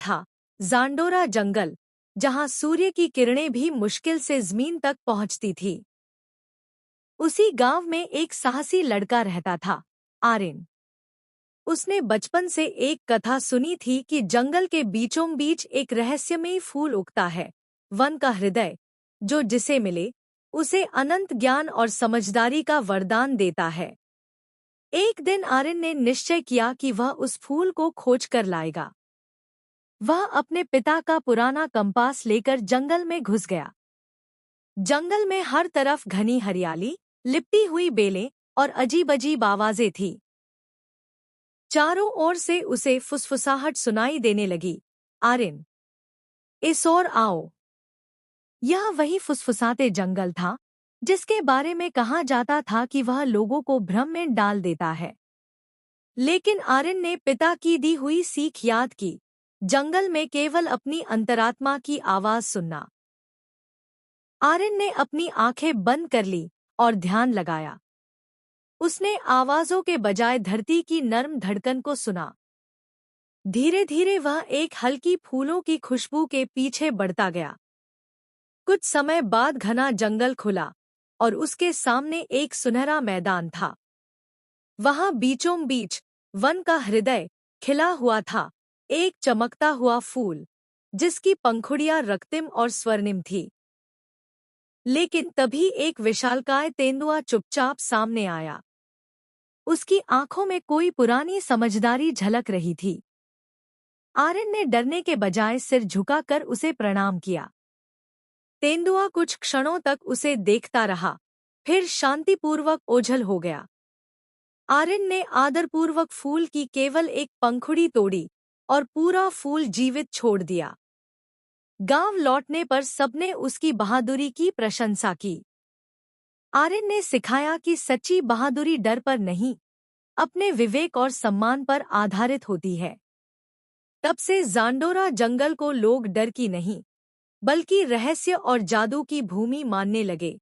था ज़ांडोरा जंगल, जहां सूर्य की किरणें भी मुश्किल से जमीन तक पहुंचती थी। उसी गांव में एक साहसी लड़का रहता था, आर्यन। उसने बचपन से एक कथा सुनी थी कि जंगल के बीचों बीच एक रहस्यमयी फूल उगता है, वन का हृदय, जो जिसे मिले उसे अनंत ज्ञान और समझदारी का वरदान देता है। एक दिन आर्यन ने निश्चय किया कि वह उस फूल को खोज कर लाएगा। वह अपने पिता का पुराना कंपास लेकर जंगल में घुस गया। जंगल में हर तरफ घनी हरियाली, लिपटी हुई बेलें और अजीब-अजीब आवाजें थीं। चारों ओर से उसे फुसफुसाहट सुनाई देने लगी, आर्यन, इस ओर आओ। यह वही फुसफुसाते जंगल था जिसके बारे में कहा जाता था कि वह लोगों को भ्रम में डाल देता है। लेकिन आर्यन ने पिता की दी हुई सीख याद की, जंगल में केवल अपनी अंतरात्मा की आवाज सुनना। आर्यन ने अपनी आंखें बंद कर ली और ध्यान लगाया। उसने आवाजों के बजाय धरती की नर्म धड़कन को सुना। धीरे धीरे वह एक हल्की फूलों की खुशबू के पीछे बढ़ता गया। कुछ समय बाद घना जंगल खुला और उसके सामने एक सुनहरा मैदान था। वहां बीचों बीच वन का हृदय खिला हुआ था, एक चमकता हुआ फूल जिसकी पंखुड़ियां रक्तिम और स्वर्णिम थी। लेकिन तभी एक विशालकाय तेंदुआ चुपचाप सामने आया। उसकी आंखों में कोई पुरानी समझदारी झलक रही थी। आर्यन ने डरने के बजाय सिर झुकाकर उसे प्रणाम किया। तेंदुआ कुछ क्षणों तक उसे देखता रहा, फिर शांतिपूर्वक ओझल हो गया। आर्यन ने आदरपूर्वक फूल की केवल एक पंखुड़ी तोड़ी और पूरा फूल जीवित छोड़ दिया। गांव लौटने पर सबने उसकी बहादुरी की प्रशंसा की। आर्यन ने सिखाया कि सच्ची बहादुरी डर पर नहीं, अपने विवेक और सम्मान पर आधारित होती है। तब से ज़ांडोरा जंगल को लोग डर की नहीं, बल्कि रहस्य और जादू की भूमि मानने लगे।